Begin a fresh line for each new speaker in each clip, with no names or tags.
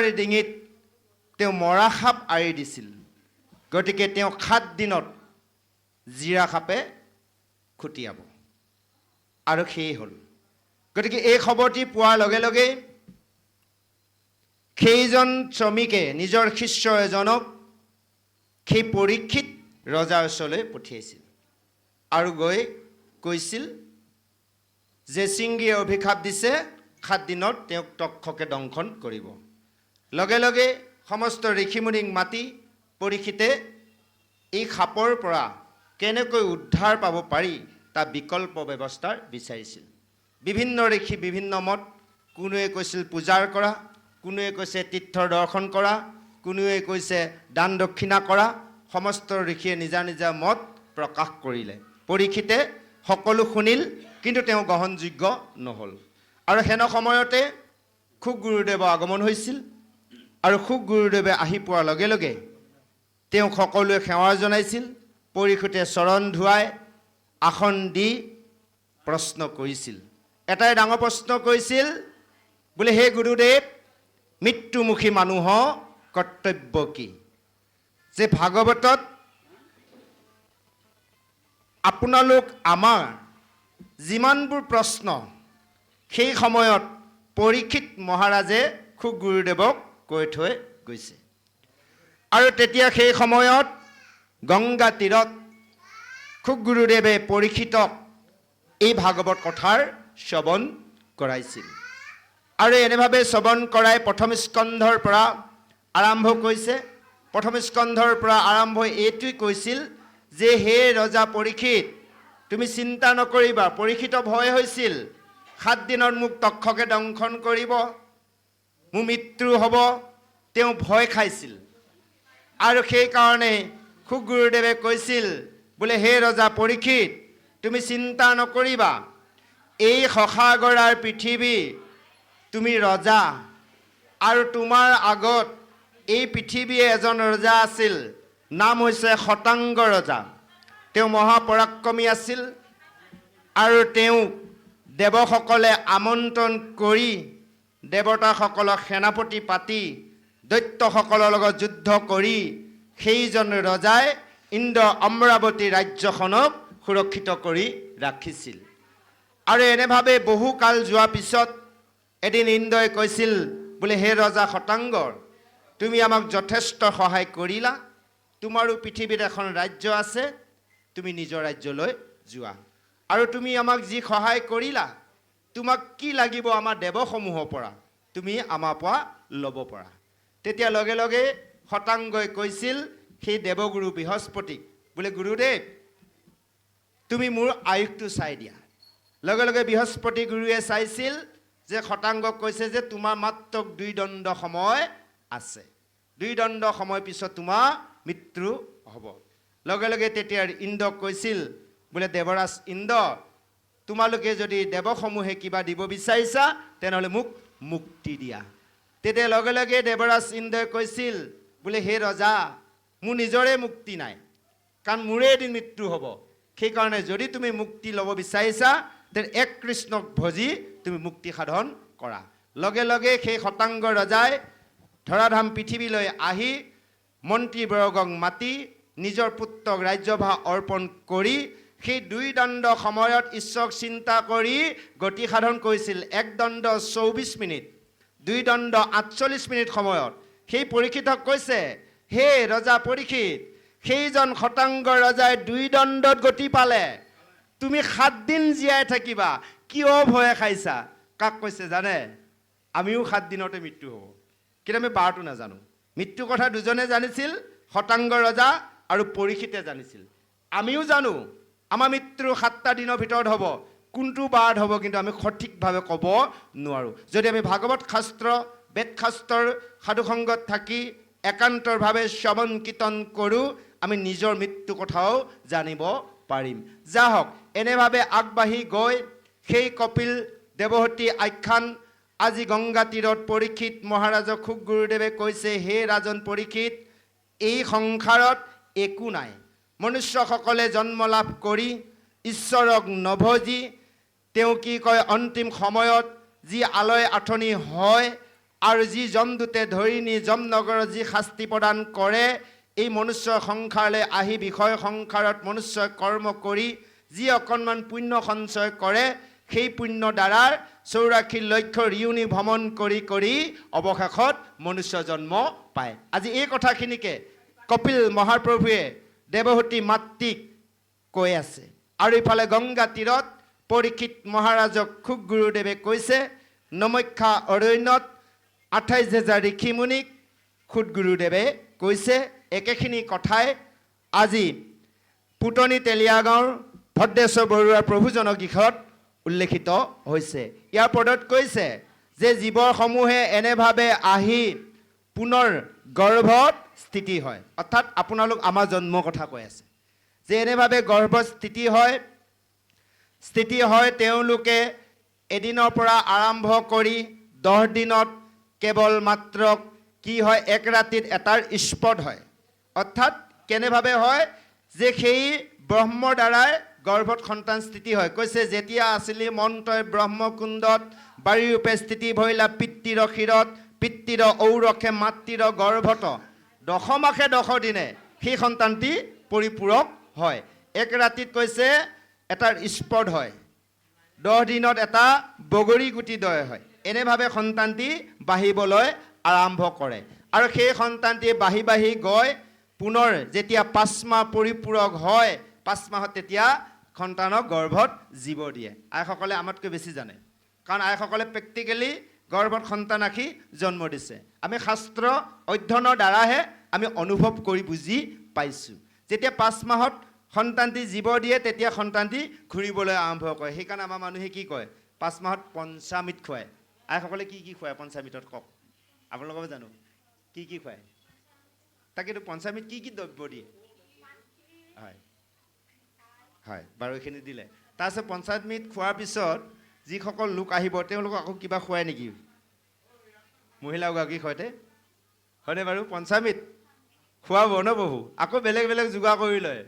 একেবাৰে ডিঙিত তেওঁ মৰা সাপ আঁৰি দিছিল। গতিকে তেওঁ 7 দিনত জিৰা সাপে খুটিয়াব আৰু সেই হ'ল। গতিকে এই খবৰটি পোৱাৰ লগে লগে সেইজন শ্ৰমিকে নিজৰ শিষ্য এজনক সেই পৰীক্ষিত ৰজাৰ ওচৰলৈ পঠিয়াইছিল আৰু গৈ কৈছিল যে সিংহীয়ে অভিশাপ দিছে 7 দিনত তেওঁক তক্ষকে দংশন কৰিব। লগে লগে সমস্ত ঋষিমুনিক মাতি পৰীক্ষিতে এই সাপৰ পৰা কেনেকৈ উদ্ধাৰ পাব পাৰি তাৰ বিকল্প ব্যৱস্থাৰ বিচাৰিছিল। বিভিন্ন ঋষি বিভিন্ন মত, কোনোৱে কৈছিল পূজাৰ কৰা, কোনোৱে কৈছে তীৰ্থৰ দৰ্শন কৰা, কোনোৱে কৈছে দান দক্ষিণা কৰা। সমস্ত ঋষিয়ে নিজা নিজা মত প্ৰকাশ কৰিলে। পৰীক্ষিতে সকলো শুনিল, কিন্তু তেওঁ গ্ৰহণযোগ্য নহ'ল। আৰু হেন সময়তে খুব গুৰুদেৱৰ আগমন হৈছিল আৰু খুব গুৰুদেৱে আহি পোৱাৰ লগে লগে তেওঁক সকলোৱে সেৱা জনাইছিল। পৰীক্ষিতে চৰণ ধুৱাই আসন দি প্ৰশ্ন কৰিছিল। এটাই ডাঙৰ প্ৰশ্ন কৰিছিল, বোলে হে গুৰুদেৱ, মৃত্যুমুখী মানুহৰ কৰ্তব্য কি? যে ভাগৱতত আপোনালোক আমাৰ যিমানবোৰ প্ৰশ্ন সেই সময়ত পৰীক্ষিত মহাৰাজে খুব গুৰুদেৱক কৈ থৈ গৈছে। আৰু তেতিয়া সেই সময়ত গংগা তীৰত খুব গুৰুদেৱে পৰীক্ষিতক এই ভাগৱত কথাৰ শ্ৰৱণ কৰাইছিল। আৰু এনেভাৱে শ্ৰৱণ কৰাই প্ৰথম স্কন্ধৰ পৰা আৰম্ভ কৰিছে। প্ৰথম স্কন্ধৰ পৰা আৰম্ভ এইটোৱে কৈছিল যে হে ৰজা পৰীক্ষিত, তুমি চিন্তা নকৰিবা। পৰীক্ষিত ভয় হৈছিল, 7 দিনত মোক তক্ষকে দংশন কৰিব, মোৰ মৃত্যু হ'ব, তেওঁ ভয় খাইছিল। আৰু সেইকাৰণে খুব গুৰুদেৱে কৈছিল, বোলে হে ৰজা পৰীক্ষিত, তুমি চিন্তা নকৰিবা। এই শশাগৰাৰ পৃথিৱী, তুমি ৰজা, আৰু তোমাৰ আগত এই পৃথিৱীয়ে এজন ৰজা আছিল, নাম হৈছে শতাংগ ৰজা। তেওঁ মহাপৰাক্ৰমী আছিল আৰু তেওঁক দেৱসকলে আমন্ত্ৰণ কৰি দেৱতাসকলক সেনাপতি পাতি দৈত্যসকলৰ লগত যুদ্ধ কৰি সেইজন ৰজাই ইন্দ্ৰ অমৰাৱতী ৰাজ্যখনক সুৰক্ষিত কৰি ৰাখিছিল। আৰু এনেভাৱে বহুকাল যোৱাৰ পিছত এদিন ইন্দ্ৰই কৈছিল, বোলে হে ৰজা শতাংগৰ, তুমি আমাক যথেষ্ট সহায় কৰিলা, তোমাৰো পৃথিৱীত এখন ৰাজ্য আছে, তুমি নিজৰ ৰাজ্যলৈ যোৱা। আৰু তুমি আমাক যি সহায় কৰিলা, তোমাক কি লাগিব আমাৰ দেৱসমূহৰ পৰা, তুমি আমাৰ পৰা ল'ব পৰা। তেতিয়া লগে লগে শতাংগই কৈছিল সেই দেৱগুৰু বৃহস্পতিক, বোলে গুৰুদেৱ, তুমি মোৰ আয়ুসটো চাই দিয়া। লগে লগে বৃহস্পতি গুৰুৱে চাইছিল যে শতাংগক কৈছে যে তোমাৰ মাত্ৰ 2 দণ্ড সময় আছে, 2 দণ্ড সময় পিছত তোমাৰ মৃত্যু হ'ব। লগে লগে তেতিয়া ইন্দ্ৰক কৈছিল, বোলে দেৱৰাজ ইন্দ্ৰ, তোমালোকে যদি দেৱসমূহে কিবা দিব বিচাৰিছা তেনেহ'লে মোক মুক্তি দিয়া। তেতিয়া লগে লগে দেৱৰাজ ইন্দ্ৰই কৈছিল, বোলে হে ৰজা, মোৰ নিজৰে মুক্তি নাই, কাৰণ মোৰে এদিন মৃত্যু হ'ব। সেইকাৰণে যদি তুমি মুক্তি ল'ব বিচাৰিছা তেনে এক কৃষ্ণক ভজি তুমি মুক্তি সাধন কৰা। লগে লগে সেই শতাংগ ৰজাই ধৰাধাম পৃথিৱীলৈ আহি মন্ত্ৰীবৰ্গক মাতি নিজৰ পুত্ৰক ৰাজ্যভাৰ অৰ্পণ কৰি সেই 2 দণ্ড সময়ত ঈশ্বৰক চিন্তা কৰি গতি সাধন কৰিছিল। 1 দণ্ড 24 মিনিট, 2 দণ্ড 48 মিনিট সময়ত সেই পৰীক্ষিতক কৈছে, হে ৰজা পৰীক্ষিত, সেইজন শতাংগ ৰজাই 2 দণ্ডত গতি পালে, তুমি 7 দিন জীয়াই থাকিবা, কিয় ভয় খাইছা? কাক কৈছে জানে? আমিও 7 দিনতে মৃত্যু হ'ব, কিন্তু আমি বাৰটো নাজানো। মৃত্যুৰ কথা দুজনে জানিছিল, শতাংগ ৰজা আৰু পৰীক্ষিতে জানিছিল। আমিও জানো আমাৰ মৃত্যু 7টা দিনৰ ভিতৰত হ'ব, কোনটো বাৰত হ'ব কিন্তু আমি সঠিকভাৱে ক'ব নোৱাৰোঁ। যদি আমি ভাগৱত শাস্ত্ৰ, বেদ শাস্ত্ৰৰ সাধুসংগত থাকি একান্তৰভাৱে শ্ৰৱণ কীৰ্তন কৰোঁ, আমি নিজৰ মৃত্যু কথাও জানিব পাৰিম। যা হওক, এনেভাৱে আগবাঢ়ি গৈ সেই কপিল দেৱহতী আখ্যান আজি গংগা তীৰত পৰীক্ষিত মহাৰাজক খুব গুৰুদেৱে কৈছে, হে ৰাজন পৰীক্ষিত, এই সংসাৰত একো নাই। মনুষ্যসকলে জন্ম লাভ কৰি ঈশ্বৰক নভজি তেওঁ কি কয়, অন্তিম সময়ত যি আলয় আঠনি হয়, আৰু যি যমদূতে ধৰি নি যমনগৰত যি শাস্তি প্ৰদান কৰে এই মনুষ্যৰ সংসাৰলৈ আহি বিষয় সংসাৰত মনুষ্যই কৰ্ম কৰি যি অকণমান পুণ্য সঞ্চয় কৰে সেই পুণ্য দ্বাৰাৰ 84 লক্ষ ৰিয়নি ভ্ৰমণ কৰি কৰি অৱশেষত মনুষ্য জন্ম পায়। আজি এই কথাখিনিকে কপিল মহাপ্ৰভুৱে দেৱহতী মাতৃক কৈ আছে। আৰু ইফালে গংগা তীৰত পৰীক্ষিত মহাৰাজক খুব গুৰুদেৱে কৈছে, নমখ্যা অৰণ্যত 28,000 ঋষি মুনিক খুদ গুৰুদেৱে কৈছে। একেখিনি কথাই আজি পুতনি তেলীয়া গাঁৱৰ ভদ্ৰেশ্বৰ বৰুৱাৰ প্ৰভুজনক গীতত উল্লেখিত হৈছে। ইয়াৰ পদত কৈছে যে জীৱসমূহে এনেভাৱে আহি পুনৰ গৰ্ভত স্থিতি হয়। অৰ্থাৎ আপোনালোক আমাৰ জন্মৰ কথা কৈ আছে যে এনেভাৱে গৰ্ভত স্থিতি হয় তেওঁলোকে এদিনৰ পৰা আৰম্ভ কৰি 10 দিনত কেৱল মাত্ৰ কি হয় এক ৰাতিত এটাৰ স্পট হয়। অৰ্থাৎ কেনেভাৱে হয় যে সেই ব্ৰহ্মৰ দ্বাৰাই গৰ্ভত সন্তান স্থিতি হয়। কৈছে যেতিয়া আছিলি মন্ত্ৰই ব্ৰহ্মকুণ্ডত বাৰীৰূপে স্থিতি ভৰিলা পিতৃৰ শিৰত পিতৃৰ ঔৰসে মাতৃৰ গৰ্ভত 10 মাসে 10 দিনে সেই সন্তানটি পৰিপূৰক হয়। এক ৰাতিত কৈছে এটাৰ স্পট হয়, 10 দিনত এটা বগৰী গুটি দয় হয়। এনেভাৱে সন্তানটি বাঢ়িবলৈ আৰম্ভ কৰে আৰু সেই সন্তানটি বাঢ়ি বাঢ়ি গৈ পুনৰ যেতিয়া 5 মাহ পৰিপূৰক হয় 5 মাহত তেতিয়া সন্তানক গৰ্ভত জীৱ দিয়ে। আইসকলে আমাতকৈ বেছি জানে, কাৰণ আইসকলে প্ৰেক্টিকেলি গৰ্ভত সন্তান ৰাখি জন্ম দিছে। আমি শাস্ত্ৰ অধ্যয়নৰ দ্বাৰাহে আমি অনুভৱ কৰি বুজি পাইছোঁ। যেতিয়া 5 মাহত সন্তানটি জীৱ দিয়ে তেতিয়া সন্তানটি ঘূৰিবলৈ আৰম্ভ কৰে। সেইকাৰণে আমাৰ মানুহে কি কয় 5 মাহত পঞ্চামৃত খুৱায়। আইসকলে কি কি খুৱায় পঞ্চামৃতত কওক, আপোনালোকে জানো কি কি খুৱায়? তাকেতো পঞ্চামৃত কি কি দ্ৰব্য দিয়ে? হয় হয় বাৰু এইখিনি দিলে। তাৰপিছত পঞ্চামৃত খোৱাৰ পিছত যিসকল লোক আহিব তেওঁলোকক আকৌ কিবা খুৱায় নেকি? মহিলাগৰাকীৰ সৈতে হয়নে বাৰু? পঞ্চামৃত খুৱাব ন বহু, আকৌ বেলেগ বেলেগ যোগাৰ কৰি লয়।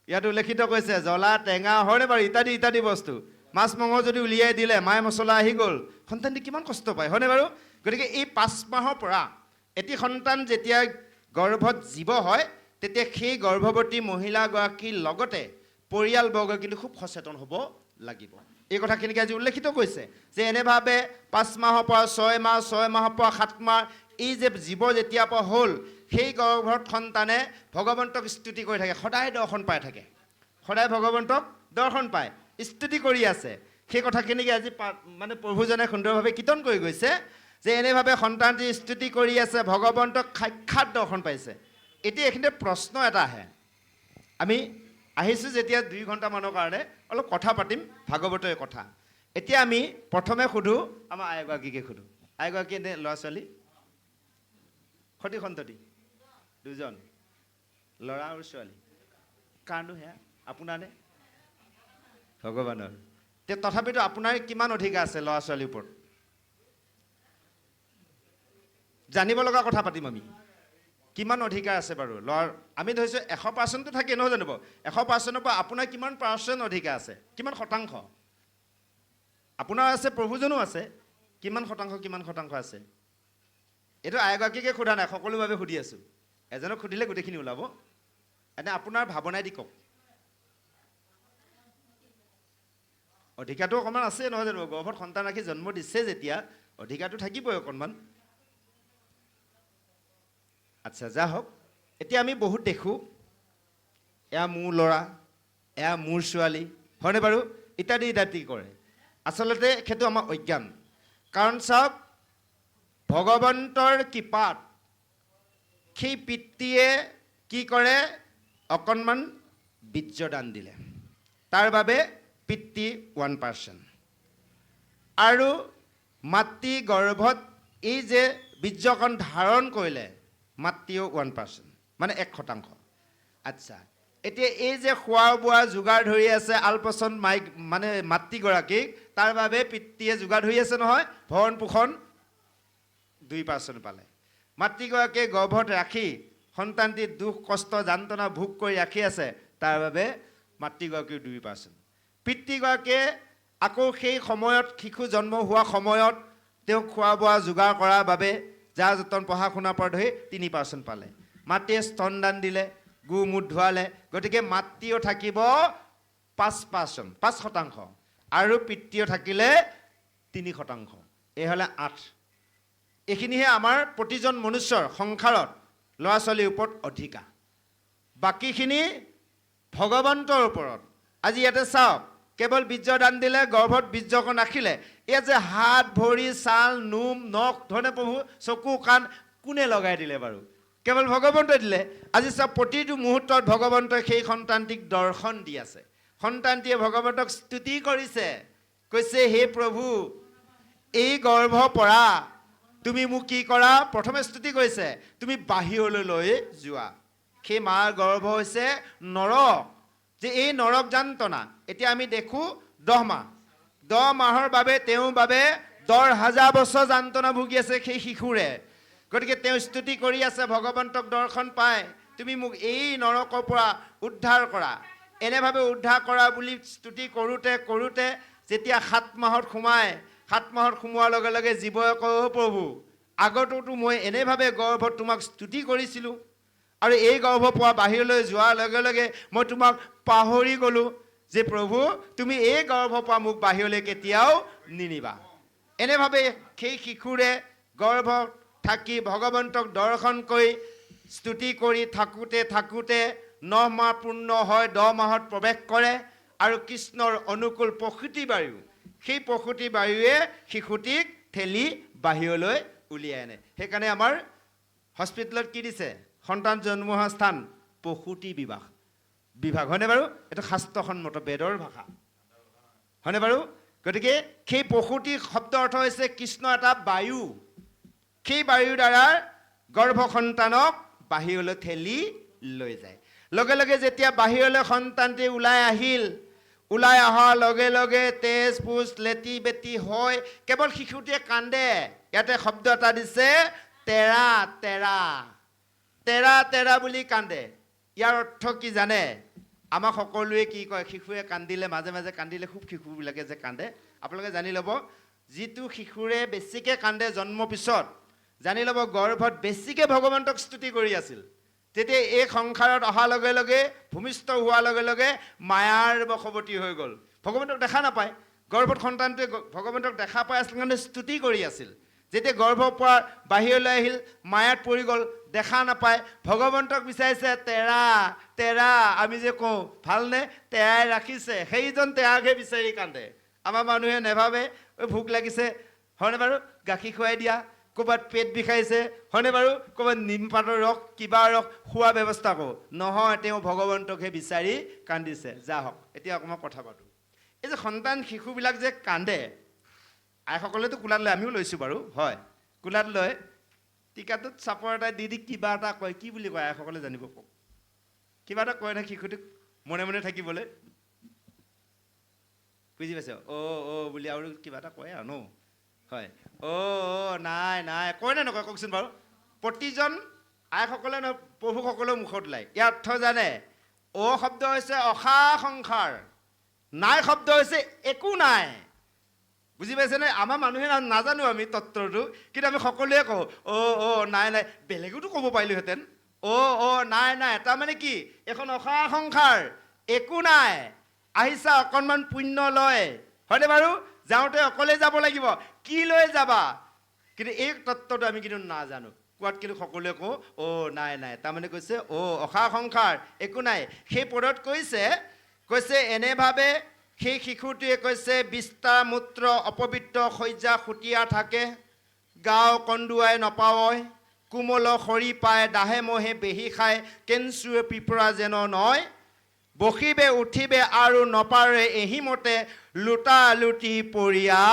ইয়াত উল্লেখিত কৈছে জ্বলা টেঙা হয়নে বাৰু ইত্যাদি ইত্যাদি বস্তু। মাছ মাংস যদি উলিয়াই দিলে মায়ে মছলা আহি গ'ল, সন্তানটি কিমান কষ্ট পায় হয়নে বাৰু? গতিকে এই 5 মাহৰ পৰা এটি সন্তান যেতিয়া গৰ্ভত জীৱ হয় তেতিয়া সেই গৰ্ভৱতী মহিলাগৰাকীৰ লগতে পৰিয়ালবৰ্গ কিন্তু খুব সচেতন হ'ব লাগিব। এই কথাখিনিকে আজি উল্লেখিত কৈছে যে এনেভাৱে 5 মাহৰ পৰা 6 মাহ 6 মাহৰ পৰা 7 মাহ এই যে জীৱ যেতিয়া পৰা হ'ল সেই গৰ্ভত সন্তানে ভগৱন্তক স্তুতি কৰি থাকে, সদায় দৰ্শন পাই থাকে, সদায় ভগৱন্তক দৰ্শন পায়, স্তুতি কৰি আছে। সেই কথাখিনিকে আজি মানে প্ৰভুজনে সুন্দৰভাৱে কীৰ্তন কৰি গৈছে যে এনেভাৱে সন্তানটি স্তুতি কৰি আছে, ভগৱন্তক সাক্ষাৎ দৰ্শন পাইছে। এতিয়া এইখিনিতে প্ৰশ্ন এটা আহে, আমি আহিছোঁ যেতিয়া 2 ঘণ্টামানৰ কাৰণে অলপ কথা পাতিম ভাগৱতৰ কথা। এতিয়া আমি প্ৰথমে সোধোঁ আমাৰ আইগৰাকীকে সোধোঁ। আইগৰাকী এনে ল'ৰা ছোৱালী সতি সন্ততি 2জন ল'ৰা আৰু ছোৱালী, কাৰণো সেয়া আপোনাৰ নে ভগৱানৰ? তথাপিতো আপোনাৰ কিমান অধিকাৰ আছে ল'ৰা ছোৱালীৰ ওপৰত? জানিব লগা কথা পাতিম আমি, কিমান অধিকাৰ আছে বাৰু ল'ৰা? আমি ধৰিছোঁ 100% থাকে নহয় জানো বাৰু? 100%ৰ পৰা আপোনাৰ কিমান % অধিকাৰ আছে? কিমান শতাংশ আপোনাৰ আছে? প্ৰভুজনো আছে, কিমান শতাংশ আছে? এইটো আইগৰাকীকে সোধা নাই, সকলোৰ বাবে সুধি আছোঁ। এজনক সুধিলে গোটেইখিনি ওলাব। এনে আপোনাৰ ভাৱনাই দি কওক। অধিকাৰটো অকণমান আছে নহয় জানো? গৰ্ভত সন্তান ৰাখি জন্ম দিছে যেতিয়া অধিকাৰটো থাকিবই অকণমান। আচ্ছা যা হওক। এতিয়া আমি বহুত দেখোঁ এয়া মোৰ ল'ৰা, এয়া মোৰ ছোৱালী হয়নে বাৰু ইত্যাদি ইত্যাদি কৰে। আচলতে সেইটো আমাৰ অজ্ঞান। কাৰণ চাওক ভগৱন্তৰ কৃপাত সেই পিতৃয়ে কি কৰে অকণমান বীৰ্যদান দিলে, তাৰ বাবে পিতৃ 1%। আৰু মাতৃ গৰ্ভত এই যে বীৰ্যকণ ধাৰণ কৰিলে মাতৃও 1%, মানে 1%। আচ্ছা এতিয়া এই যে খোৱা বোৱা যোগাৰ ধৰি আছে আলপচন মানে মাতৃগৰাকীক, তাৰ বাবে পিতৃয়ে যোগাৰ ধৰি আছে নহয়, ভৰণ পোষণ 2% পালে। মাতৃগৰাকীয়ে গৰ্ভত ৰাখি সন্তানটি দুখ কষ্ট যান্ত্ৰণা ভোগ কৰি ৰাখি আছে, তাৰ বাবে মাতৃগৰাকীৰ 2%। পিতৃগৰাকীয়ে আকৌ সেই সময়ত শিশু জন্ম হোৱা সময়ত তেওঁক খোৱা বোৱা যোগাৰ কৰাৰ বাবে যা যতন পঢ়া শুনাৰ পৰা ধৰি 3% পালে। মাতৃয়ে স্তনদান দিলে, গু মুঠ ধুৱালে, গতিকে মাতৃও থাকিব 5%, আৰু পিতৃও থাকিলে 3%, এই হ'লে 8। এইখিনিহে আমাৰ প্ৰতিজন মনুষ্যৰ সংসাৰত ল'ৰা ছোৱালীৰ ওপৰত অধিকাৰ। বাকীখিনি ভগৱন্তৰ ওপৰত। আজি ইয়াতে চাওক, কেৱল বীৰ্যদান দিলে, গৰ্ভত বীৰ্যকণ ৰাখিলে, এয়া যে হাত ভৰি ছাল নোম নখ ধৰণে প্ৰভু চকু কাণ কোনে লগাই দিলে বাৰু? কেৱল ভগৱন্তই দিলে। আজি চাওক, প্ৰতিটো মুহূৰ্তত ভগৱন্তই সেই সন্তানটিক দৰ্শন দি আছে। সন্তানটিয়ে ভগৱন্তক স্তুতি কৰিছে, কৈছে হে প্ৰভু, এই গৰ্ভৰ পৰা তুমি মোক কি কৰা? প্ৰথমে স্তুতি কৰিছে, তুমি বাহিৰলৈ লৈ যোৱা। সেই মাৰ গৰ্ভ হৈছে নৰক, যে এই নৰক যান্ত্ৰণা এতিয়া আমি দেখোঁ 10 মাহ। 10 মাহৰ বাবে তেওঁৰ বাবে 10,000 বছৰ যান্ত্ৰণা ভুগি আছে সেই শিশুৰে। গতিকে তেওঁ স্তুতি কৰি আছে, ভগৱন্তক দৰ্শন পায়, তুমি মোক এই নৰকৰ পৰা উদ্ধাৰ কৰা। এনেভাৱে উদ্ধাৰ কৰা বুলি স্তুতি কৰোঁতে কৰোঁতে যেতিয়া 7 মাহত সোমায়, 7 মাহত সোমোৱাৰ লগে লগে জীৱই কয়, অ' প্ৰভু, আগতোতো মই এনেভাৱে গৰ্ভত তোমাক স্তুতি কৰিছিলোঁ, আৰু এই গৰ্ভ পৰা বাহিৰলৈ যোৱাৰ লগে লগে মই তোমাক পাহৰি গ'লোঁ যে প্ৰভু, তুমি এই গৰ্ভৰ পৰা মোক বাহিৰলৈ কেতিয়াও নিনিবা। এনেভাৱে সেই শিশুৰে গৰ্ভত থাকি ভগৱন্তক দৰ্শন কৰি স্তুতি কৰি থাকোঁতে থাকোঁতে 9 মাহ পূৰ্ণ হয়, 10 মাহত প্ৰৱেশ কৰে, আৰু কৃষ্ণৰ অনুকূল প্ৰসূতি বায়ু, সেই প্ৰসূতি বায়ুৱে শিশুটিক ঠেলি বাহিৰলৈ উলিয়াই আনে। সেইকাৰণে আমাৰ হস্পিটেলত কি দিছে? সন্তান জন্ম হোৱা স্থান প্ৰসূতি বিভাগ, হয়নে বাৰু? এইটো শাস্ত্ৰসন্মত বেদৰ ভাষা, হয়নে বাৰু? গতিকে সেই প্ৰসূতি শব্দ অৰ্থ হৈছে কৃষ্ণ এটা বায়ু, সেই বায়ুৰ দ্বাৰা গৰ্ভ সন্তানক বাহিৰলৈ ঠেলি লৈ যায়। লগে লগে যেতিয়া বাহিৰলৈ সন্তানটি ওলাই আহিল, ওলাই অহাৰ লগে লগে তেজ পুজ লেটি বেটি হয়, কেৱল শিশুটিয়ে কান্দে। ইয়াতে শব্দ এটা দিছে, তেৰা তেৰা, তেৰা তেৰা বুলি কান্দে। ইয়াৰ অৰ্থ কি জানে? আমাক সকলোৱে কি কয়, শিশুৱে কান্দিলে, মাজে মাজে কান্দিলে, খুব শিশুবিলাকে যে কান্দে, আপোনালোকে জানি ল'ব, যিটো শিশুৰে বেছিকৈ কান্দে জন্মৰ পিছত, জানি ল'ব গৰ্ভত বেছিকৈ ভগৱন্তক স্তুতি কৰি আছিল। তেতিয়া এই সংসাৰত অহাৰ লগে লগে, ভূমিষ্ঠ হোৱাৰ লগে লগে মায়াৰ বশৱৰ্তী হৈ গ'ল। ভগৱন্তক দেখা নাপায়, গৰ্ভত সন্তানটোৱে ভগৱন্তক দেখা পাই আছিল কাৰণে স্তুতি কৰি আছিল। যেতিয়া গৰ্ভৰ পৰা বাহিৰলৈ আহিল, মায়াত পৰি গ'ল, দেখা নাপায়, ভগৱন্তক বিচাৰিছে, তেৰা তেৰা, আমি যে কওঁ ভালনে, তেৰাই ৰাখিছে, সেইজন তেৰাকহে বিচাৰি কান্দে। আমাৰ মানুহে নেভাবে ভোক লাগিছে, হয়নে বাৰু, গাখীৰ খুৱাই দিয়া, ক'ৰবাত পেট বিষাইছে, হয়নে বাৰু, ক'ৰবাত নিমপাতৰ ৰস, কিবা ৰস খোৱা ব্যৱস্থা কৰোঁ, নহয়, তেওঁ ভগৱন্তকহে বিচাৰি কান্দিছে। যা হওক, এতিয়া অকণমান কথা পাতোঁ। এই যে সন্তান শিশুবিলাক যে কান্দে, আইসকলেতো কোলাত লয়, আমিও লৈছোঁ বাৰু, হয়, কোলাত লৈ টিকাটোত চাপৰ এটা দি কিবা এটা কয়, কি বুলি কয় আইসকলে জানিব, কওক। কিবা এটা কয় নহয় শিশুটোক মনে মনে থাকিবলৈ, বুজি পাইছে? অ' বুলি আৰু কিবা এটা কয় আৰু ন, হয়, অ' নাই নাই, কয় নে নকয় কওকচোন বাৰু? প্ৰতিজন আইসকলে নহয়, প্ৰভুসকলেও মুখত ওলায়। ইয়াৰ অৰ্থ জানে? অ' শব্দ হৈছে অসা সংসাৰ, নাই শব্দ হৈছে একো নাই। বুজি পাইছেনে? আমাৰ মানুহে নাজানো আমি তত্ত্বটো, কিন্তু আমি সকলোৱে কওঁ অ' নাই নাই, বেলেগোতো ক'ব পাৰিলোহেঁতেন, অ' নাই নাই, তাৰমানে কি? এখন অসা সংসাৰ, একো নাই। আহিছা অকণমান পুণ্য লয়, হয়নে বাৰু? যাওঁতে অকলে যাব লাগিব, কি লৈ যাবা? কিন্তু এই তত্ত্বটো আমি কিন্তু নাজানো। কোৱাত কিন্তু সকলোৱে কওঁ নাই নাই, তাৰমানে কৈছে অসা সংসাৰ, একো নাই। সেই পদত কৈছে এনেভাৱে সেই শিশুটিয়ে কৈছে, বিস্তাৰ মূত্ৰ অপবিত্ৰ শয্যা সুতীয়া থাকে, গাও কন্দুৱাই নপাৱয়, কোমল সৰি পায়, দাহে মহে বেহি খায়, কেঞ্চুৱে পিপৰা যেন নয়, বহিবে উঠিবে আৰু নপাৰে, এহিমতে লোটা লুটি পৰিয়া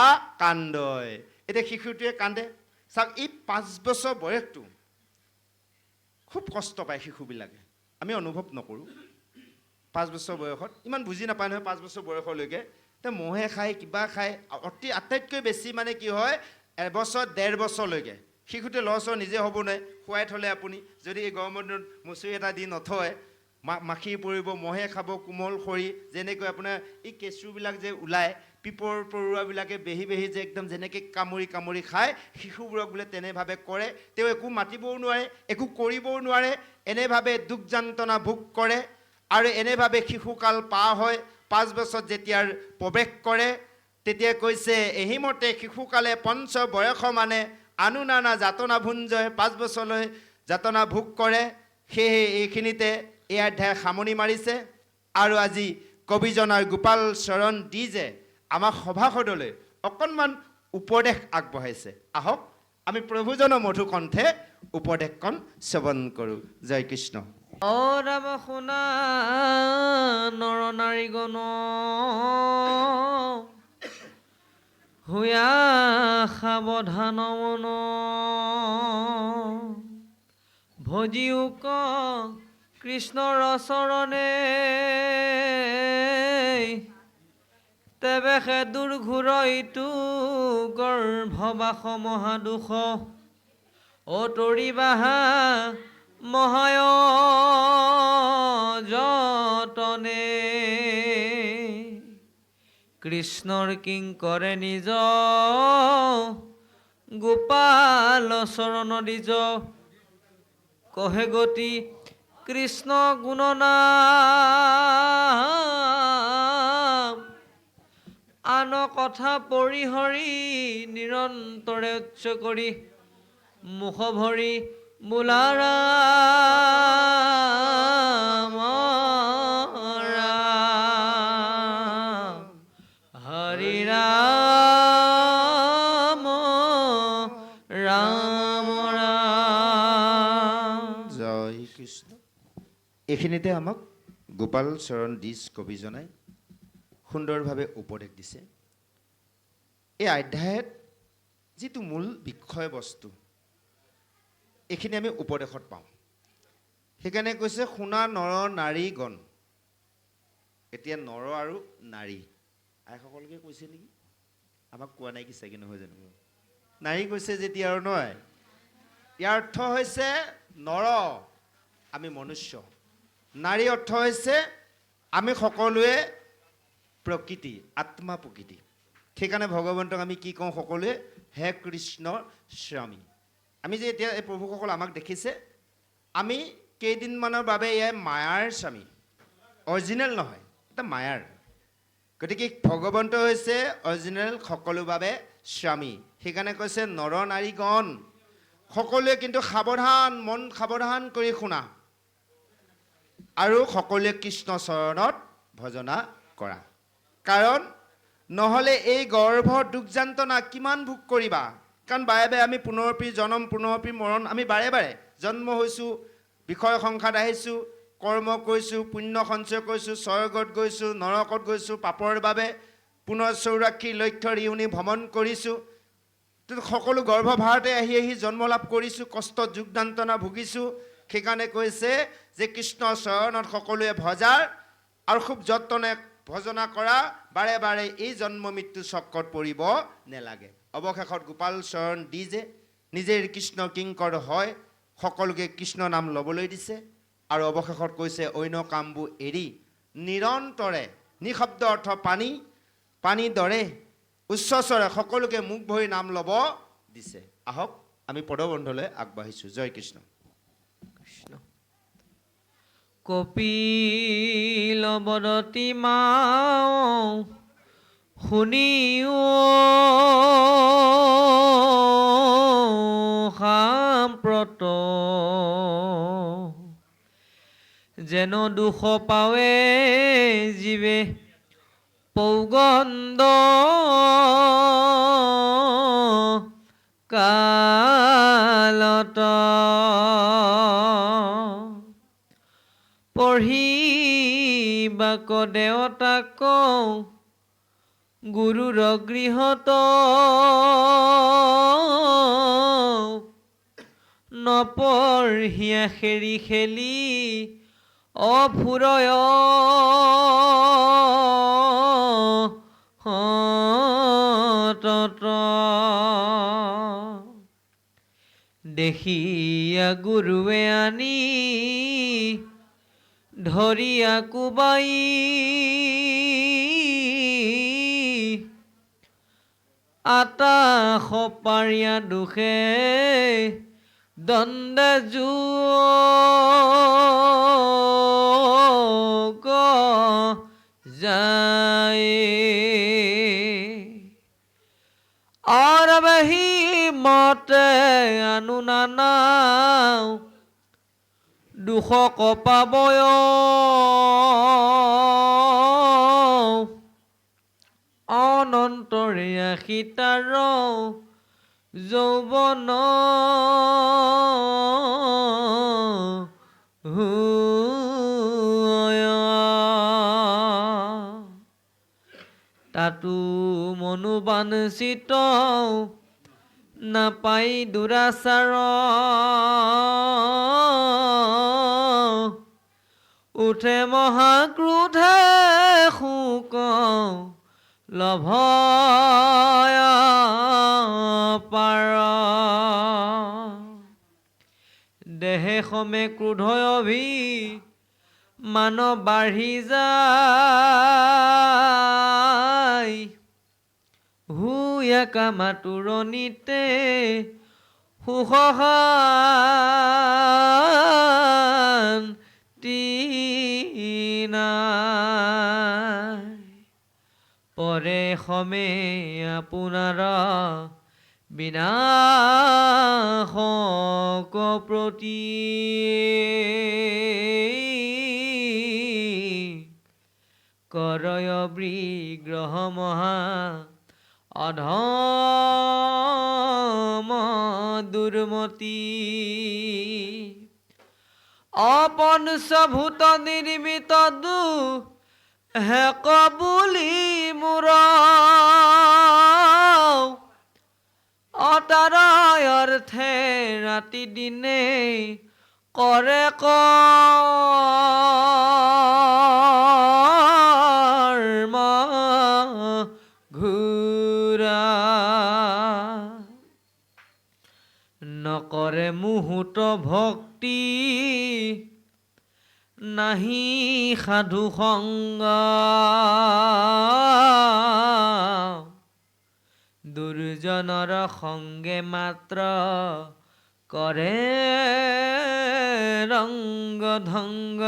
কান্দয়। এতিয়া শিশুটোৱে কান্দে। চাওক, এই 5 বছৰ বয়সটো খুব কষ্ট পায় শিশুবিলাকে, আমি অনুভৱ নকৰোঁ। 5 বছৰ বয়সত ইমান বুজি নাপায় নহয়, 5 বছৰ বয়সলৈকে মহে খায়, কিবা খায়, আটাইতকৈ বেছি মানে কি হয়, 1 বছৰ 1.5 বছৰলৈকে শিশুটোৱে লৰচৰ নিজে হ'ব নোৱাৰে। খুৱাই থ'লে আপুনি যদি এই গৰমৰ দিনত মচুৰি এটা দি নথয়, মাখি পৰিব, মহে খাব কোমল খৰি, যেনেকৈ আপোনাৰ এই কেঁচুবিলাক যে ওলায়, পিপৰ পৰুৱাবিলাকে বেহি বেহি যে একদম যেনেকৈ কামুৰি কামুৰি খায়, শিশুবোৰক বোলে তেনেভাৱে কৰে। তেওঁ একো মাতিবও নোৱাৰে, একো কৰিবও নোৱাৰে, এনেভাৱে দুখ যান্ত্ৰণা ভোগ কৰে। আৰু এনেভাৱে শিশুকাল পাৰ হয়। 5 বছৰত যেতিয়া প্ৰৱেশ কৰে, তেতিয়া কৈছে এহিমতে শিশুকালে পঞ্চ বয়স মানে আনু নানা যাতনা ভুঞ্জয়, 5 বছৰলৈ যাতনা ভোগ কৰে। সেয়ে এইখিনিতে এই অধ্যায় সামৰণি মাৰিছে। আৰু আজি কবিজনাৰ গোপাল চৰণ দি যে আমাক সভাসদলৈ অকণমান উপদেশ আগবঢ়াইছে। আহক আমি প্ৰভুজনৰ মধু কণ্ঠে উপদেশকণ শ্ৰৱণ কৰোঁ। জয় কৃষ্ণ।
অ ৰাম শুনা নৰ নাৰীগণ, হুয়া সাৱধান মন, ভজিউক কৃষ্ণৰ চৰণে, তেবেশে দুৰ্ঘোৰ ইটো গৰ্ভবাস মহাদুষ, অতৰিবাহা মহায় যতনে, কৃষ্ণৰ কিংকৰে নিজ গোপাল চৰণ দ্বিজ, কহে গতি কৃষ্ণ গুণনাম, আন কথা পৰিহৰি নিৰন্তৰে উচ্চ কৰি, মুখ ভৰি ৰাম ৰাম, হৰি ৰাম ৰাম ৰাম।
জয় কৃষ্ণ। এইখিনিতে আমাক গোপাল চৰণ দিছ কবিজনাই সুন্দৰভাৱে উপদেশ দিছে। এই অধ্যায়ত যিটো মূল বিষয়বস্তু, এইখিনি আমি উপদেশত পাওঁ। সেইকাৰণে কৈছে শুনা নৰ নাৰীগণ। এতিয়া নৰ আৰু নাৰী আইসকলকে কৈছে নেকি? আমাক কোৱা নাই কি চাগে, নহয় জানো? নাৰী কৈছে যেতিয়া আৰু নহয়, ইয়াৰ অৰ্থ হৈছে নৰ আমি মনুষ্য, নাৰী অৰ্থ হৈছে আমি সকলোৱে প্ৰকৃতি, আত্মা প্ৰকৃতি। সেইকাৰণে ভগৱন্তক আমি কি কওঁ সকলোৱে? হে কৃষ্ণ স্বামী। আমি যে এতিয়া এই প্ৰভুসকল আমাক দেখিছে, আমি কেইদিনমানৰ বাবে এয়াই মায়াৰ স্বামী, অৰিজিনেল নহয়, এটা মায়াৰ। গতিকে ভগৱন্ত হৈছে অৰিজিনেল সকলো বাবে স্বামী। সেইকাৰণে কৈছে নৰ নাৰীগণ, সকলোৱে কিন্তু সাৱধান, মন সাৱধান কৰি শুনা, আৰু সকলোৱে কৃষ্ণ চৰণত ভজনা কৰা। কাৰণ নহ'লে এই গৰ্ভ দুখ যান্ত্ৰণা কিমান ভোগ কৰিবা। কাৰণ বাৰে বাৰে আমি পুনৰপি জন্ম, পুনৰপি মৰণ, আমি বাৰে বাৰে জন্ম হৈছোঁ, বিষয় সংখ্যাত আহিছোঁ, কৰ্ম কৰিছোঁ, পুণ্য সঞ্চয় কৰিছোঁ, স্বৰ্গত গৈছোঁ, নৰকত গৈছোঁ, পাপৰ বাবে পুনৰ 84 লক্ষ ৰিউনি ভ্ৰমণ কৰিছোঁ। সকলো গৰ্ভভাৰতে আহি আহি জন্ম লাভ কৰিছোঁ, কষ্ট যুগ যান্ত্ৰণা ভুগিছোঁ। সেইকাৰণে কৈছে যে কৃষ্ণ চৰণত সকলোৱে ভজাৰ আৰু খুব যতনে ভজনা কৰা, বাৰে বাৰে এই জন্ম মৃত্যু চক্ৰত পৰিব নেলাগে। অৱশেষত গোপাল চৰণ দি যে নিজে কৃষ্ণ কিংকৰ হয়, সকলোকে কৃষ্ণ নাম ল'বলৈ দিছে। আৰু অৱশেষত কৈছে অন্য কামবোৰ এৰি নিৰন্তৰে, নিশব্দ অৰ্থ পানী, পানী দৰে উচ্চস্বৰে সকলোকে মুখ ভৰি নাম ল'ব দিছে। আহক আমি পদবন্ধলৈ আগবাঢ়িছোঁ। জয় কৃষ্ণ।
কৃষ্ণ। কপিল বদতি মাও শুনিও সাম্প্ৰত, যেন দুখ পাৱে জীৱে পৌগণ্ড, কালত পঢ়িবাক দেৱতাক গুৰুৰ গৃহত, নপঢ়িয়া খেৰি খেলি অফুৰয়, দেখিয়া গুৰুৱে আনি ধৰিয়া কোবাই আটা সপাৰীয়া দুখে দণ্ডে যোগ যায় অৰবহি মতে আনু নানাও দুখ কপাবয় অনন্তৰে সীতাৰ যৌৱন তাতো মনোবাঞ্ছিত নাপাই দুৰাচাৰ উঠে মহাক্ৰোধে শোক লভয় পাৰ দেহে সমে ক্ৰোধয় অভি মান বাঢ়ি যায় হুয়া কামাতুৰণিতে সুশান্তি নাই পৰে সমে আপোনাৰ বিনাশক প্ৰতি কৰয় বিগ্ৰহ মহা অধম দুৰ্মতি অপঞ্চভূত নিৰ্মিত হেক বুলি মোৰ অতাৰয় অৰ্থে ৰাতি দিনে কৰে কৰ্ম ঘূৰা নকৰে মুহূৰ্ত ভক্তি নাহি সাধু সংগ দুৰ্জনৰ সংগে মাত্ৰ কৰে ৰংগ ধংগ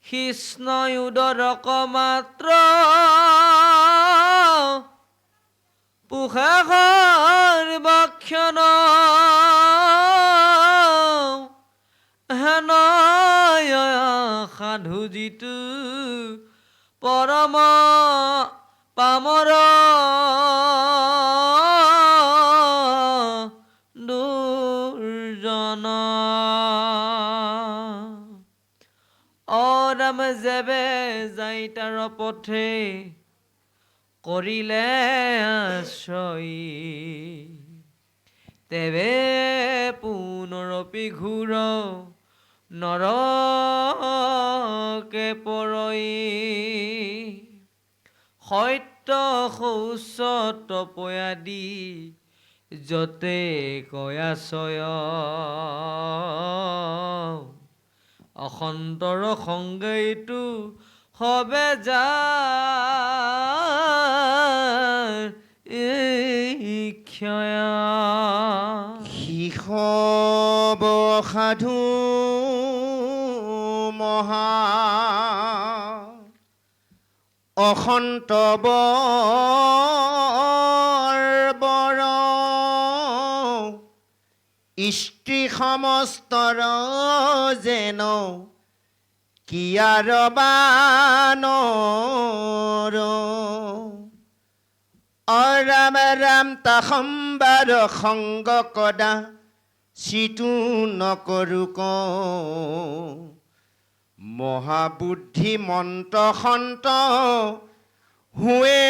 কৃষ্ণ উদৰক মাত্ৰ পুষে সৰ্বক্ষণ হেনয় সাধু যিটো পৰম পামৰ দুৰ্জন অৰাম যেবে যাই তাৰ পথে কৰিলে আশ্ৰয় তেবে পুনৰপি ঘূৰ নৰকে পৰই সত্য শৌচ তপয়াদি যতে কয়াশয় অসন্তৰ সংগীটো হবে যাৰ ক্ষয়
শিশব সাধু মহা অসন্ত বৰ স্ত্ৰী সমস্তৰ যেন কিয়াৰ বানৰ অৰাম ৰাম তাসম্বাৰ সংগ কদা চিতু নকৰো কওঁ মহাবুদ্ধি মন্ত সন্ত হুৱে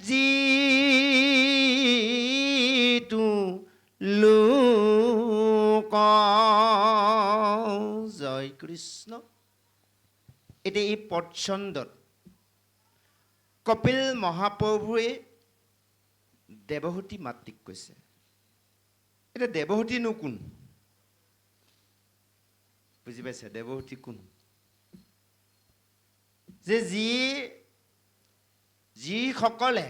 যিটো লোক জয় কৃষ্ণ। এতিয়া এই পদছন্দত কপিল মহাপ্ৰভুৱে দেৱহূতি মাতৃক কৈছে। এতিয়া দেৱহূতিনো কোন বুজি পাইছে দেৱহূতি কোন যে যিসকলে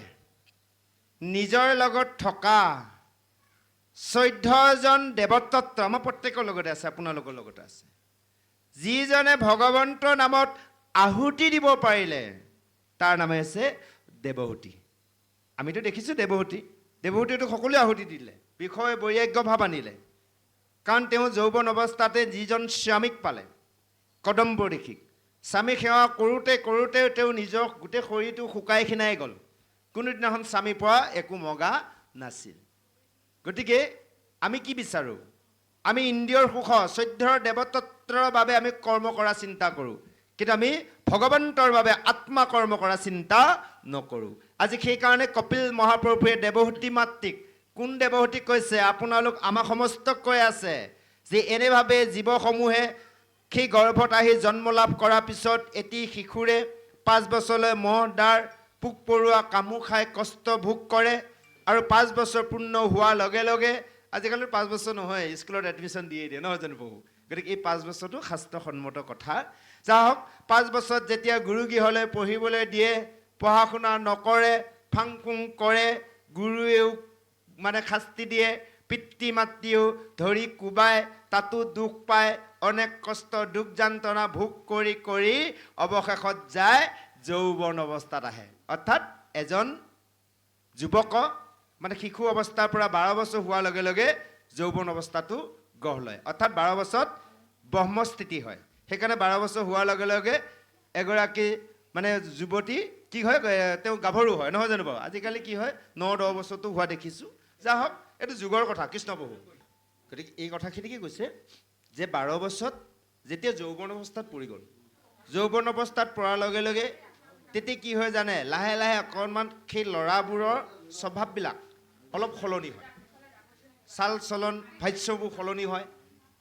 নিজৰ লগত থকা 14জন দেৱতত্ত্ব আমাৰ প্ৰত্যেকৰ লগতে আছে আপোনালোকৰ লগতে আছে যিজনে ভগৱন্তৰ নামত আহুতি দিব পাৰিলে তাৰ নামে আছে দেৱহূতি আমিতো দেখিছোঁ দেৱহূতিটো সকলোৱে আহুতি দিলে বিষয় বৈৰাগ্য ভাৱ আনিলে কাৰণ তেওঁ যৌৱন অৱস্থাতে যিজন স্বামীক পালে কদম্ব ঋষিক স্বামী সেৱা কৰোঁতে কৰোঁতে তেওঁ নিজৰ গোটেই শৰীৰটো শুকাই খিনাই গ'ল কোনোদিনাখন স্বামীৰ পৰা একো মগা নাছিল গতিকে আমি কি বিচাৰোঁ আমি ইন্দ্ৰিয়ৰ সুখ 14 দেৱতত্ত্বৰ বাবে আমি কৰ্ম কৰা চিন্তা কৰোঁ কিন্তু আমি ভগৱন্তৰ বাবে আত্মা কৰ্ম কৰা চিন্তা নকৰোঁ আজি সেইকাৰণে কপিল মহাপ্ৰভুৱে দেৱহূতি মাতৃক কোন দেৱহূতিক কৈছে আপোনালোক আমাক সমস্তক কৈ আছে যে এনেভাৱে জীৱসমূহে সেই গৰ্ভত আহি জন্ম লাভ কৰাৰ পিছত এটি শিশুৰে 5 বছৰলৈ মহ দাৰ পোক পৰুৱা কামু খাই কষ্ট ভোগ কৰে আৰু 5 বছৰ পূৰ্ণ হোৱাৰ লগে লগে আজিকালি 5 বছৰ নহয় স্কুলত এডমিশ্যন দিয়ে নহয় জানো বহু গতিকে এই 5 বছৰটো শাস্ত্ৰসন্মত কথা যা হওক 5 বছৰত যেতিয়া গুৰুগৃহলৈ পঢ়িবলৈ দিয়ে পঢ়া শুনা নকৰে ফাং ফুং কৰে গুৰুৱেও মানে শাস্তি দিয়ে পিতৃ মাতৃও ধৰি কোবাই তাতো দুখ পায় অনেক কষ্ট দুখ যন্ত্ৰণা ভোগ কৰি কৰি অৱশেষত যায় যৌৱন অৱস্থাত আহে অৰ্থাৎ এজন যুৱক মানে শিশু অৱস্থাৰ পৰা 12 বছৰ হোৱাৰ লগে লগে যৌৱন অৱস্থাটো গঢ় লয় অৰ্থাৎ 12 বছৰত ব্ৰহ্মস্থিতি হয় সেইকাৰণে 12 বছৰ হোৱাৰ লগে লগে এগৰাকী মানে যুৱতী কি হয় তেওঁ গাভৰু হয় নহয় জানো বাৰু আজিকালি কি হয় 9-10 বছৰতো হোৱা দেখিছোঁ যা হওক এইটো যুগৰ কথা কৃষ্ণ প্ৰভু গতিকে এই কথাখিনি কি কৈছে যে 12 বছৰত যেতিয়া যৌৱন অৱস্থাত পৰি গ'ল যৌৱন অৱস্থাত পৰাৰ লগে লগে তেতিয়া কি হয় জানে লাহে লাহে অকণমান সেই ল'ৰাবোৰৰ স্বভাৱবিলাক অলপ সলনি হয় চাল চলন ভাষ্যবোৰ সলনি হয়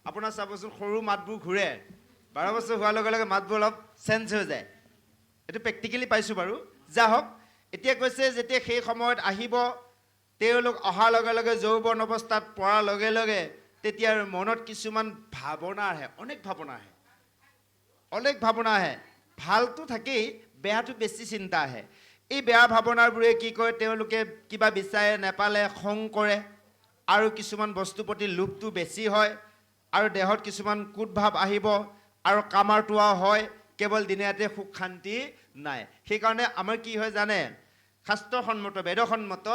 আপোনাৰ চাবচোন সৰু মাতবোৰ ঘূৰে 12 বছৰ হোৱাৰ লগে লগে মাতবোৰ অলপ চেঞ্জ হৈ যায় এইটো প্ৰেক্টিকেলি পাইছোঁ বাৰু যা হওক এতিয়া কৈছে যেতিয়া সেই সময়ত আহিব তেওঁলোক অহাৰ লগে লগে যৌৱন অৱস্থাত পৰাৰ লগে লগে তেতিয়া মনত কিছুমান ভাৱনা আহে অনেক ভাৱনা আহে ভালটো থাকেই বেয়াটো বেছি চিন্তা আহে এই বেয়া ভাৱনাবোৰে কি কৰে তেওঁলোকে কিবা বিচাৰে নেপালে খং কৰে আৰু কিছুমান বস্তুৰ প্ৰতি লোভটো বেছি হয় আৰু দেহত কিছুমান কুটভাৱ আহিব আৰু কামাৰটোৱা হয় কেৱল দিনে ৰাতে সুখ শান্তি নাই সেইকাৰণে আমাৰ কি হয় জানে শাস্ত্ৰসন্মত বেদসন্মত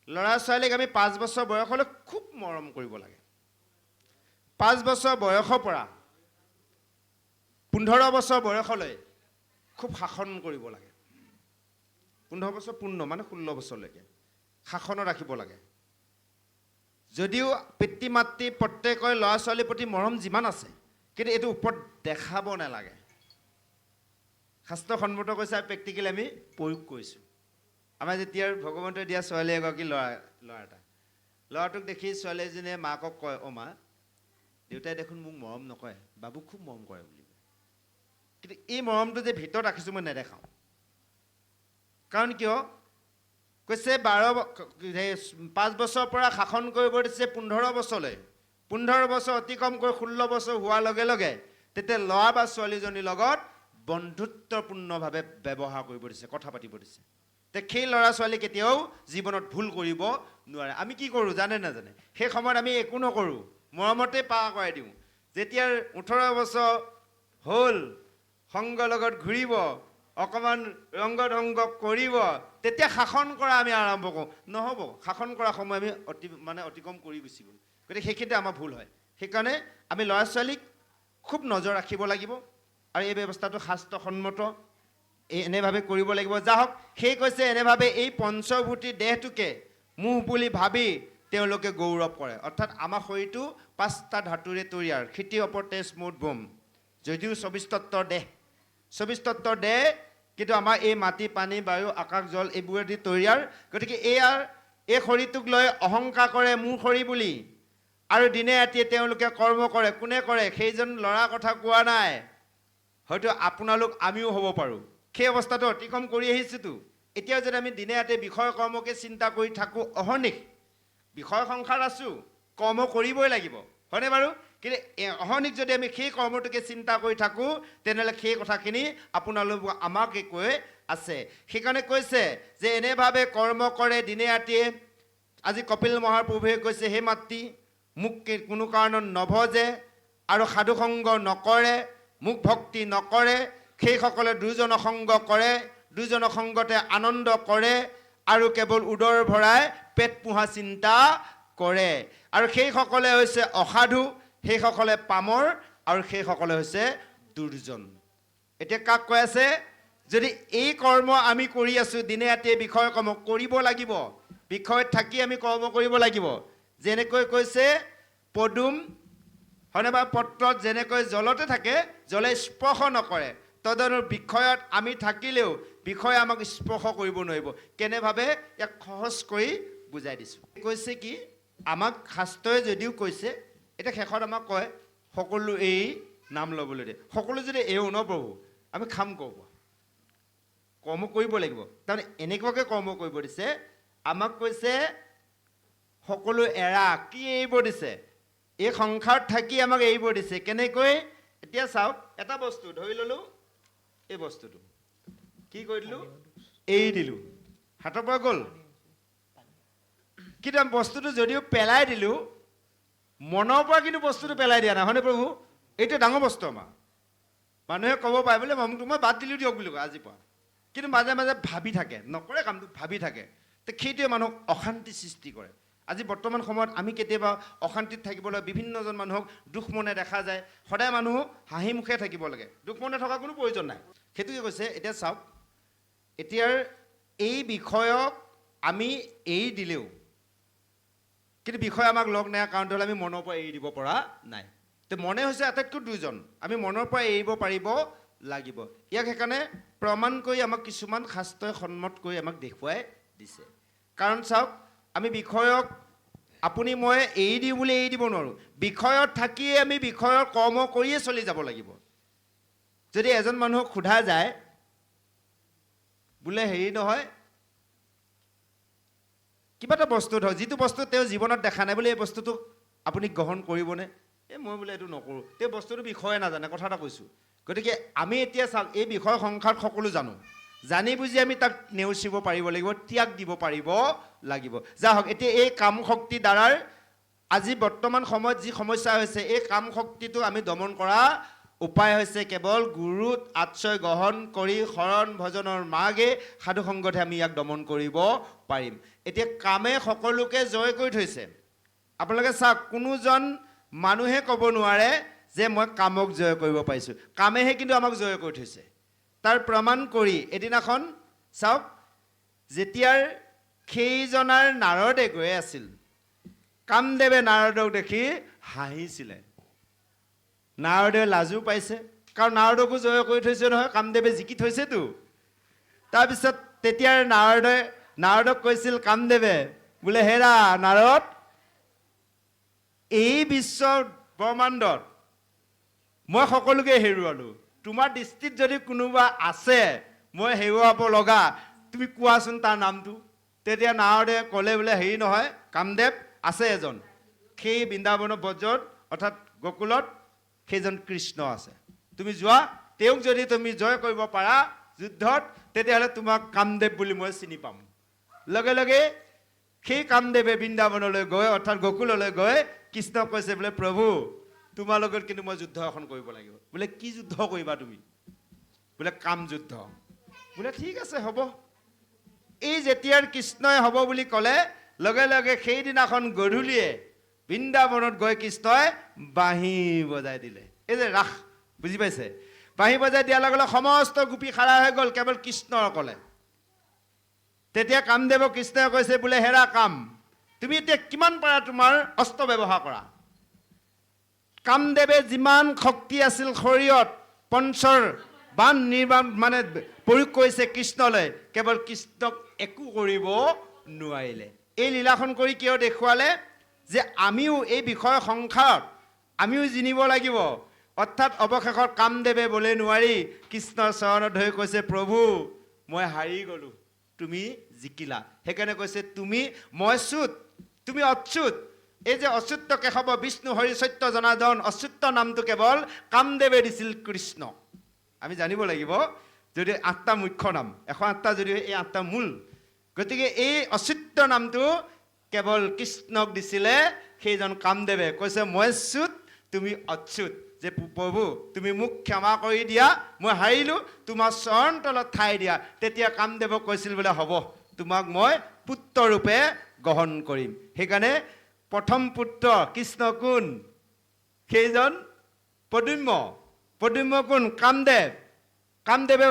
ল'ৰা ছোৱালীক আমি 5 বছৰ বয়সলৈ খুব মৰম কৰিব লাগে 5 বছৰ বয়সৰ পৰা 15 বছৰ বয়সলৈ খুব শাসন কৰিব লাগে 15 বছৰ পূৰ্ণ মানে 16 বছৰলৈকে শাসনত ৰাখিব লাগে যদিও পিতৃ মাতৃ প্ৰত্যেকৰে ল'ৰা ছোৱালীৰ প্ৰতি মৰম যিমান আছে কিন্তু এইটো ওপৰত দেখাব নালাগে শাস্ত্ৰসন্মত কৈছে আৰু প্ৰেক্টিকেলি আমি প্ৰয়োগ কৰিছোঁ আমাৰ যেতিয়া ভগৱন্তই দিয়া ছোৱালী এগৰাকী ল'ৰা এটা ল'ৰাটোক দেখি ছোৱালী এজনীয়ে মাকক কয় অ' মা দেউতাই দেখোন মোক মৰম নকৰে বাবুক খুব মৰম কৰে বুলি কিন্তু এই মৰমটো যে ভিতৰত ৰাখিছোঁ মই নেদেখাওঁ কাৰণ কিয় কৈছে 5 বছৰৰ পৰা শাসন কৰিব দিছে 15 বছৰলৈ 15 বছৰ অতিক্ৰম কৰি 16 বছৰ হোৱাৰ লগে লগে তেতিয়া ল'ৰা বা ছোৱালীজনীৰ লগত বন্ধুত্বপূৰ্ণভাৱে ব্যৱহাৰ কৰিব দিছে কথা পাতিব দিছে তে সেই ল'ৰা ছোৱালী কেতিয়াও জীৱনত ভুল কৰিব নোৱাৰে আমি কি কৰোঁ জানে নাজানে সেই সময়ত আমি একো নকৰোঁ মৰমতে পাৰ কৰাই দিওঁ যেতিয়া 18 বছৰ হ'ল সংগ লগত ঘূৰিব অকণমান ৰংগ ধংগ কৰিব তেতিয়া শাসন কৰা আমি আৰম্ভ কৰোঁ নহ'ব শাসন কৰা সময় আমি অতিক্ৰম কৰি গুচি গ'ল গতিকে সেইখিনিতে আমাৰ ভুল হয় সেইকাৰণে আমি ল'ৰা ছোৱালীক খুব নজৰ ৰাখিব লাগিব আৰু এই ব্যৱস্থাটো শাস্ত্ৰসন্মত এনেভাৱে কৰিব লাগিব যা হওক সেই কৈছে এনেভাৱে এই পঞ্চভূতি দেহটোকে মোহ বুলি ভাবি তেওঁলোকে গৌৰৱ কৰে অৰ্থাৎ আমাৰ শৰীৰটো 5টা ধাতুৰে তৈয়াৰ ক্ষিতি অপৰ তেজ মুঠ বোম যদিও 24 তত্ত্বৰ দেহ কিন্তু আমাৰ এই মাটি পানী বায়ু আকাশ জল এইবোৰেদি তৈয়াৰ গতিকে এই শৰীৰটোক লৈ অহংকাৰ কৰে মোৰ শৰীৰ বুলি আৰু দিনে ৰাতিয়ে তেওঁলোকে কৰ্ম কৰে কোনে কৰে সেইজন ল'ৰাৰ কথা কোৱা নাই হয়তো আপোনালোক আমিও হ'ব পাৰোঁ সেই অৱস্থাটো অতিক্ৰম কৰি আহিছোঁতো এতিয়াও যদি আমি দিনে ৰাতিয়ে বিষয় কৰ্মকে চিন্তা কৰি থাকোঁ অহৰ্নিশ বিষয় সংসাৰ আছোঁ কৰ্ম কৰিবই লাগিব হয়নে বাৰু কিন্তু অহনিক যদি আমি সেই কৰ্মটোকে চিন্তা কৰি থাকোঁ তেনেহ'লে সেই কথাখিনি আপোনালোক আমাকে কৈ আছে। সেইকাৰণে কৈছে যে এনেভাৱে কৰ্ম কৰে দিনে ৰাতিয়ে। আজি কপিল মহাপ্ৰভুৱে কৈছে, হে মাতৃ, মোক কোনো কাৰণত নভজে আৰু সাধুসংগ নকৰে, মোক ভক্তি নকৰে, সেইসকলে দুৰ্জন সংগ কৰে, দুৰ্জন সংগতে আনন্দ কৰে আৰু কেৱল উদৰ ভৰাই পেট পোহা চিন্তা কৰে। আৰু সেইসকলে হৈছে অসাধু, সেইসকলে পামৰ আৰু সেইসকলে হৈছে দুৰ্জন। এতিয়া কাক কৈ আছে? যদি এই কৰ্ম আমি কৰি আছোঁ দিনে ৰাতিয়ে বিষয় কৰ্ম কৰিব লাগিব, বিষয়ত থাকি আমি কৰ্ম কৰিব লাগিব। যেনেকৈ কৈছে পদুম হয়নে বা পত্ৰত যেনেকৈ জলতে থাকে, জলে স্পৰ্শ নকৰে, তদনৰ বিষয়ত আমি থাকিলেও বিষয়ে আমাক স্পৰ্শ কৰিব নোৱাৰিব। কেনেভাৱে ইয়াক সহজ কৰি বুজাই দিছোঁ। কৈছে কি, আমাক শাস্ত্ৰই যদিও কৈছে, এতিয়া শেষত আমাক কয় সকলো এই নাম ল'বলৈ দিয়ে। সকলো যদি এওঁ ন প্ৰভু, আমি খাম ক'ব? কৰ্ম কৰিব লাগিব। তাৰমানে এনেকুৱাকৈ কৰ্ম কৰিব দিছে। আমাক কৈছে সকলো এৰা, কি এৰিব দিছে? এই সংসাৰত থাকি আমাক এৰিব দিছে। কেনেকৈ? এতিয়া চাওক, এটা বস্তু ধৰি ল'লোঁ, এই বস্তুটো কি কৰি দিলোঁ? এৰি দিলোঁ, হাতৰ পৰা গ'ল। কিন্তু বস্তুটো যদিও পেলাই দিলোঁ, মনৰ পৰা কিন্তু বস্তুটো পেলাই দিয়া নাই, হয়নে প্ৰভু? এইটো ডাঙৰ বস্তু আমাৰ। মানুহে ক'ব পাৰে বোলে মই বাদ দিলোঁ দিয়ক বুলি কয় আজিৰ পৰা, কিন্তু মাজে মাজে ভাবি থাকে, নকৰে কামটো, ভাবি থাকে। তো সেইটোৱে মানুহক অশান্তি সৃষ্টি কৰে। আজি বৰ্তমান সময়ত আমি কেতিয়াবা অশান্তিত থাকিবলৈ বিভিন্নজন মানুহক দুখ মনে দেখা যায়। সদায় মানুহ হাঁহি মুখে থাকিব লাগে, দুখ মনে থকা কোনো প্ৰয়োজন নাই। সেইটোকে কৈছে। এতিয়া চাওক, এতিয়াৰ এই বিষয়ক আমি এৰি দিলেও কিন্তু বিষয় আমাক লগ নাই, কাৰণটো হ'ল আমি মনৰ পৰা এৰি দিব পৰা নাই। তো মনে হৈছে আটাইতকৈ দুৰ্জন, আমি মনৰ পৰা এৰিব পাৰিব লাগিব। ইয়াক সেইকাৰণে প্ৰমাণ কৰি আমাক কিছুমান শাস্ত্ৰই সন্মত কৰি আমাক দেখুৱাই দিছে। কাৰণ চাওক, আমি বিষয়ক আপুনি মই এৰি দিওঁ বুলি এৰি দিব নোৱাৰোঁ। বিষয়ত থাকিয়ে আমি বিষয়ৰ কৰ্ম কৰিয়ে চলি যাব লাগিব। যদি এজন মানুহক সোধা যায় বোলে হেৰি নহয়, কিবা এটা বস্তু ধৰক, যিটো বস্তু তেওঁ জীৱনত দেখা নাই বোলে, এই বস্তুটো আপুনি গ্ৰহণ কৰিবনে? মই বোলে এইটো নকৰোঁ। তেওঁ বস্তুটোৰ বিষয়ে নাজানে, কথা এটা কৈছোঁ। গতিকে আমি এতিয়া চাওক, এই বিষয় সংসাৰত সকলো জানো, জানি বুজি আমি তাক নেওচিব পাৰিব লাগিব, ত্যাগ দিব পাৰিব লাগিব। যা হওক, এতিয়া এই কাম শক্তি দ্বাৰাৰ আজি বৰ্তমান সময়ত যি সমস্যা হৈছে, এই কাম শক্তিটো আমি দমন কৰা উপায় হৈছে কেৱল গুৰুত আশ্ৰয় গ্ৰহণ কৰি শৰণ ভজনৰ মাৰ্গে সাধুসংগতহে আমি ইয়াক দমন কৰিব পাৰিম। এতিয়া কামে সকলোকে জয় কৰি থৈছে। আপোনালোকে চাওক, কোনোজন মানুহে ক'ব নোৱাৰে যে মই কামক জয় কৰিব পাৰিছোঁ। কামেহে কিন্তু আমাক জয় কৰি থৈছে। তাৰ প্ৰমাণ কৰি এদিনাখন চাওক, যেতিয়াৰ সেইজনাৰ নাৰদে গৈ আছিল, কামদেৱে নাৰদক দেখি হাঁহিছিলে। নাৰদে লাজো পাইছে, কাৰণ নাৰদকো জয় কৰি থৈছে নহয়, কামদেৱে জিকি থৈছেতো। তাৰপিছত তেতিয়াৰ নাৰদক কৈছিল কামদেৱে বোলে, হেৰা নাৰদ, এই বিশ্ব ব্ৰহ্মাণ্ডত মই সকলোকে হেৰুৱালোঁ, তোমাৰ দৃষ্টিত যদি কোনোবা আছে মই হেৰুৱাব লগা, তুমি কোৱাচোন তাৰ নামটো। তেতিয়া নাৰদে ক'লে বোলে, হেৰি নহয় কামদেৱ, আছে এজন, সেই বৃন্দাবনৰ ব্ৰজত অৰ্থাৎ গকুলত সেইজন কৃষ্ণ আছে। তুমি যোৱা, তেওঁক যদি তুমি জয় কৰিব পাৰা যুদ্ধত, তেতিয়াহ'লে তোমাক কামদেৱ বুলি মই চিনি পাম। লগে লগে সেই কামদেৱে বৃন্দাবনলৈ গৈ অৰ্থাৎ গকুললৈ গৈ কৃষ্ণক কৈছে বোলে, প্ৰভু তোমাৰ লগত কিন্তু মই যুদ্ধ এখন কৰিব লাগিব। বোলে কি যুদ্ধ কৰিবা তুমি? বোলে কাম যুদ্ধ। বোলে ঠিক আছে হ'ব। এই যেতিয়াৰ কৃষ্ণই হ'ব বুলি ক'লে, লগে লগে সেইদিনাখন গধূলিয়ে বৃন্দাবনত গৈ কৃষ্ণই বাঁহী বজাই দিলে। এই যে ৰাস, বুজি পাইছে? বাঁহী বজাই দিয়াৰ লগে লগে সমস্ত গোপী খাৰা হৈ গ'ল, কেৱল কৃষ্ণৰ অকলে। তেতিয়া কামদেৱক কৃষ্ণই কৈছে বোলে, হেৰা কাম, তুমি এতিয়া কিমান পাৰা তোমাৰ অস্ত্ৰ ব্যৱহাৰ কৰা। কামদেৱে যিমান শক্তি আছিল শৰীৰত, পঞ্চৰ বান নিৰ্মাণ মানে প্ৰয়োগ কৰিছে কৃষ্ণলৈ, কেৱল কৃষ্ণক একো কৰিব নোৱাৰিলে। এই লীলাখন কৰি কিয় দেখুৱালে? যে আমিও এই বিষয় সংসাৰত আমিও জিনিব লাগিব। অৰ্থাৎ অৱশেষত কামদেৱে বোলে নোৱাৰি কৃষ্ণৰ চৰণত ধৰি কৈছে, প্ৰভু মই হাৰি গ'লোঁ, তুমি জিকিলা। সেইকাৰণে কৈছে, মই চ্যুত, তুমি অচ্যুত। এই যে অচ্যুত কেশৱ বিষ্ণু হৰি সত্য জনাৰ্দন, অচ্যুত নামটো কেৱল কামদেৱে দিছিল কৃষ্ণক। আমি জানিব লাগিব যদি 8টা মুখ্য নাম, 108টা যদিও এই 8টা মূল, গতিকে এই অচ্যুত নামটো কেৱল কৃষ্ণক দিছিলে। সেইজন কামদেৱে কৈছে মই চ্যুত তুমি অচ্যুত, যে প্ৰভু তুমি মোক ক্ষমা কৰি দিয়া, মই হাৰিলোঁ, তোমাৰ চৰণ তলত ঠাই দিয়া। তেতিয়া কামদেৱক কৈছিল বোলে হ'ব, তোমাক মই পুত্ৰৰূপে গ্ৰহণ কৰিম। সেইকাৰণে প্ৰথম পুত্ৰ কৃষ্ণ কোন? সেইজন প্ৰদ্যুম্ন। প্ৰদ্যুম্ন কোন? কামদেৱ। কামদেৱে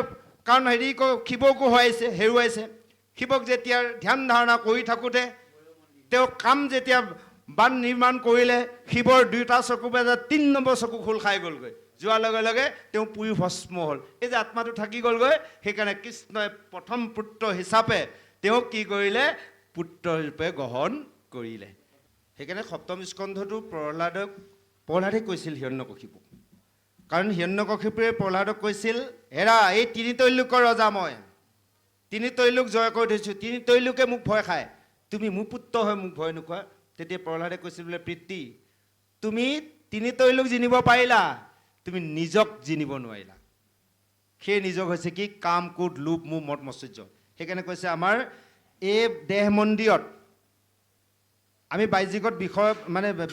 কাৰণ শিৱকো হেৰুৱাইছে। শিৱক যেতিয়া ধ্যান ধাৰণা কৰি থাকোঁতে তেওঁ কাম যেতিয়া বান নিৰ্মাণ কৰিলে, শিৱৰ 2টা চকু বেজা 3 নম্বৰ চকু খোল খাই গ'লগৈ। যোৱাৰ লগে লগে তেওঁ পুৰি ভস্ম হ'ল। এই যে আত্মাটো থাকি গ'লগৈ, সেইকাৰণে কৃষ্ণই প্ৰথম পুত্ৰ হিচাপে তেওঁক কি কৰিলে? পুত্ৰৰূপে গ্ৰহণ কৰিলে। সেইকাৰণে সপ্তম স্কন্ধটো প্ৰহ্লাদে কৈছিল হিৰণ্যকশিপুক। কাৰণ হিৰণ্যকশিপুৰে প্ৰহ্লাদক কৈছিল, হেৰা এই 3 তৈলোকৰ ৰজা মই, 3 তৈলোক জয় কৰি থৈছোঁ, 3 তৈলোকে মোক ভয় খায়, তুমি মোৰ পুত্ৰ হৈ মোক ভয় নোখোৱা। তেতিয়া প্ৰহ্লাদে কৈছিল বোলে, প্ৰীতি তুমি 3 তৈলোক জিনিব পাৰিলা, তুমি নিজক জিনিব নোৱাৰিলা। সেই নিজক হৈছে কি? কাম, ক্ৰোধ, লোভ, মোহ, মদ, মৎসৰ্য। সেইকাৰণে কৈছে আমাৰ এই দেহ মন্দিৰত আমি বাহ্যিকত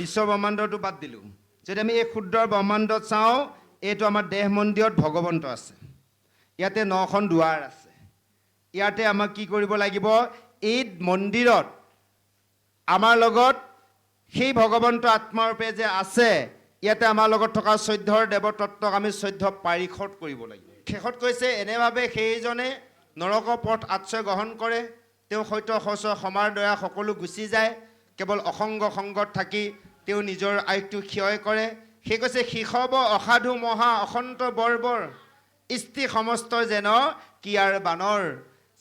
বিশ্ব ব্ৰহ্মাণ্ডটো বাদ দিলোঁ। যদি আমি এই ক্ষুদ্ৰ ব্ৰহ্মাণ্ডত চাওঁ, এইটো আমাৰ দেহ মন্দিৰত ভগৱন্ত আছে, ইয়াতে 9খন দুৱাৰ আছে। ইয়াতে আমাক কি কৰিব লাগিব? এই মন্দিৰত আমাৰ লগত সেই ভগৱন্ত আত্মাৰূপে যে আছে, ইয়াতে আমাৰ লগত থকা 14 দেৱতত্ত্বক আমি 14 পাৰিষদ কৰিব লাগিব। শেষত কৈছে এনেভাৱে সেইজনে নৰকৰ পথ আশ্ৰয় গ্ৰহণ কৰে, তেওঁ সত্য শৌচ সমাৰ দয়া সকলো গুচি যায়, কেৱল অসংগ সংগত থাকি তেওঁ নিজৰ আয়ুটো ক্ষয় কৰে। সেই কৈছে শিশৱ অসাধু মহা অসন্ত বৰ্বৰ, ইষ্টি সমস্ত যেন কিয়াৰ বানৰ।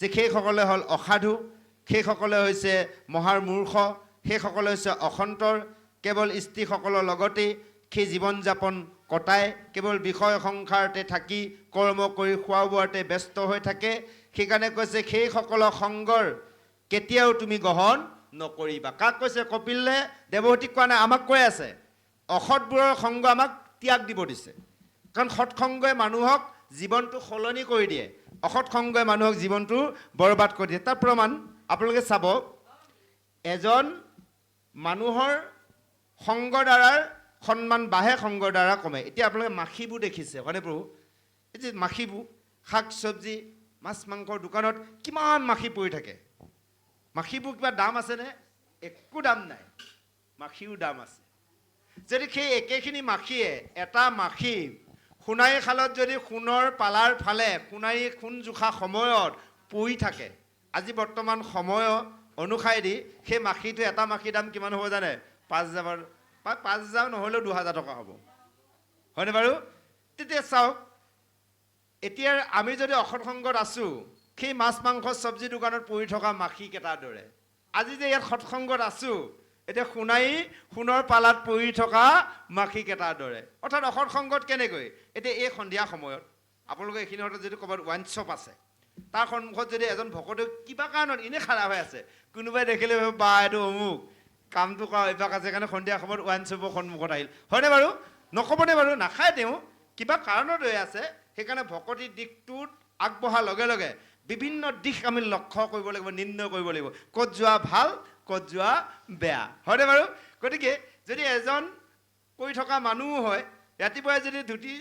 যে সেইসকলে হ'ল অসাধু, সেইসকলে হৈছে মহাৰ মূৰ্খ, সেইসকলে হৈছে অসন্তৰ, কেৱল স্ত্ৰীসকলৰ লগতেই সেই জীৱন যাপন কটাই, কেৱল বিষয় সংসাৰতে থাকি কৰ্ম কৰি খোৱা বোৱাতে ব্যস্ত হৈ থাকে। সেইকাৰণে কৈছে সেইসকলৰ সংগৰ কেতিয়াও তুমি গ্ৰহণ নকৰিবা। কাক কৈছে? কপিলে দেৱহূতিক কোৱা নাই, আমাক কৈ আছে। অসৎবোৰৰ সংগ আমাক ত্যাগ দিব দিছে, কাৰণ সৎসংগই মানুহক জীৱনটো সলনি কৰি দিয়ে, অসৎ সংগই মানুহক জীৱনটো বৰবাদ কৰি দিয়ে। তাৰ প্ৰমাণ আপোনালোকে চাব, এজন মানুহৰ সংগৰ দ্বাৰা সন্মান বাঢ়ে, সংগৰ দ্বাৰা কমে। এতিয়া আপোনালোকে মাখিবোৰ দেখিছে হয়নে প্ৰভু? এই যে মাখিবোৰ শাক চব্জি মাছ মাংসৰ দোকানত কিমান মাখি পৰি থাকে। মাখিবোৰ কিবা দাম আছেনে? একো দাম নাই। মাখিও দাম আছে। যদি সেই একেখিনি মাখিয়ে এটা মাখি সোণাৰী খালত যদি সোণৰ পালাৰ ফালে সোণাৰী সোণ জোখা সময়ত পৰি থাকে, আজি বৰ্তমান সময় অনুসাৰেদি সেই মাখিটো এটা মাখিৰ দাম কিমান হ'ব জানে? 5,000 নহ'লেও 2,000 টকা হ'ব, হয়নে বাৰু? তেতিয়া চাওক, এতিয়া আমি যদি অসৎ সংগত আছোঁ, সেই মাছ মাংস চব্জি দোকানত পৰি থকা মাখিকেইটাৰ দৰে আজি যে ইয়াত সৎসংগত আছোঁ, এতিয়া সোণৰ পালাত পৰি থকা মাখিকেইটাৰ দৰে। অৰ্থাৎ অসৎ সংগত কেনেকৈ? এতিয়া এই সন্ধিয়া সময়ত আপোনালোকে এইখিনি হয়তো যদি ক'ৰবাত ৱাইন শ্বপ আছে, তাৰ সন্মুখত যদি এজন ভকতে কিবা কাৰণত এনেই খাৰা হৈ আছে, কোনোবাই দেখিলে বা এইটো অমুক কামটো কৰা অভ্যাস আছে কাৰণে সন্ধিয়া সময়ত ৱাইন শ্বপৰ সন্মুখত আহিল, হয়নে বাৰু? নক'বনে বাৰু? নাখায়, তেওঁ কিবা কাৰণত হৈ আছে। সেইকাৰণে ভকতিৰ দিশটোত আগবঢ়াৰ লগে লগে বিভিন্ন দিশ আমি লক্ষ্য কৰিব লাগিব, নিৰ্ণয় কৰিব লাগিব, ক'ত যোৱা ভাল, ক'ত যোৱা বেয়া, হয়নে বাৰু? গতিকে যদি এজন কৰি থকা মানুহো হয়, ৰাতিপুৱাই যদি ধুতি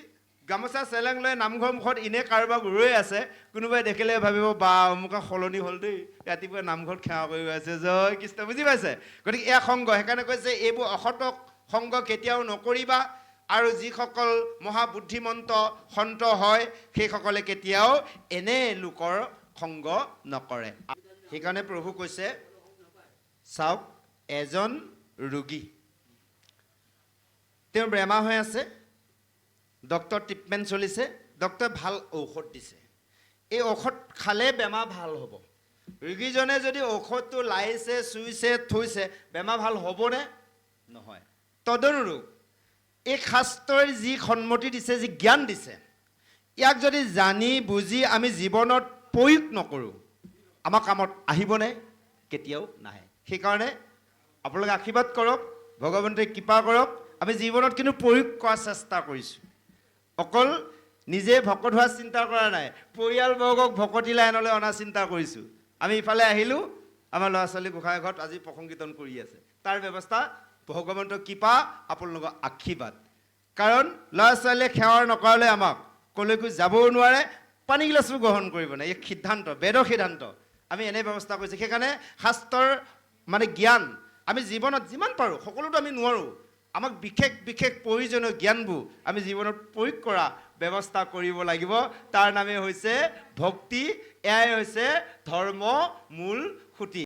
গামোচা চেলেং লৈ নামঘৰ মুখত এনে কাৰোবাক ৰৈ আছে, কোনোবাই দেখিলে ভাবিব বা অমুকা সলনি হ'ল দেই, ৰাতিপুৱাই নামঘৰত সেৱা কৰি আছে, জয় কৃষ্ণ, বুজি পাইছে? গতিকে এয়া সংগ। সেইকাৰণে কৈছে এইবোৰ অসতক সংগ কেতিয়াও নকৰিবা, আৰু যিসকল মহাবুদ্ধিমন্ত সন্ত হয় সেইসকলে কেতিয়াও এনে লোকৰ সংগ নকৰে। সেইকাৰণে প্ৰভু কৈছে, চাওক, এজন ৰোগী, তেওঁ বেমাৰ হৈ আছে, ডক্টৰ ট্ৰিটমেণ্ট চলিছে, ডক্টৰে ভাল ঔষধ দিছে, এই ঔষধ খালে বেমাৰ ভাল হ'ব। ৰোগীজনে যদি ঔষধটো লাইছে চুইছে থৈছে, বেমাৰ ভাল হ'বনে? নহয়। তদনুৰূপ এই শাস্ত্ৰই যি সন্মতি দিছে, যি জ্ঞান দিছে, ইয়াক যদি জানি বুজি আমি জীৱনত প্ৰয়োগ নকৰোঁ, আমাৰ কামত আহিবনে? কেতিয়াও নাহে। সেইকাৰণে আপোনালোকে আশীৰ্বাদ কৰক, ভগৱন্তই কৃপা কৰক আমি জীৱনত কিন্তু প্ৰয়োগ কৰাৰ চেষ্টা কৰিছোঁ অকল নিজে ভকত হোৱাৰ চিন্তা কৰা নাই পৰিয়ালবৰ্গক ভকতি লাইনলৈ অনা চিন্তা কৰিছোঁ আমি ইফালে আহিলোঁ আমাৰ ল'ৰা ছোৱালী গোসাঁই ঘৰত আজি প্ৰসংগীতন কৰি আছে তাৰ ব্যৱস্থা ভগৱন্তৰ কৃপা আপোনালোকৰ আশীৰ্বাদ কাৰণ ল'ৰা ছোৱালীয়ে সেৱাৰ নকৰালে আমাক ক'লৈকো যাবও নোৱাৰে পানী গিলাচো গ্ৰহণ কৰিব নাই এই সিদ্ধান্ত বেদৰ সিদ্ধান্ত আমি এনে ব্যৱস্থা কৰিছোঁ সেইকাৰণে শাস্ত্ৰৰ মানে জ্ঞান আমি জীৱনত যিমান পাৰোঁ সকলোতো আমি নোৱাৰোঁ আমাক বিশেষ বিশেষ প্ৰয়োজনীয় জ্ঞানবোৰ আমি জীৱনত প্ৰয়োগ কৰা ব্যৱস্থা কৰিব লাগিব তাৰ নামে হৈছে ভক্তি এয়াই হৈছে ধৰ্ম মূল খুঁটি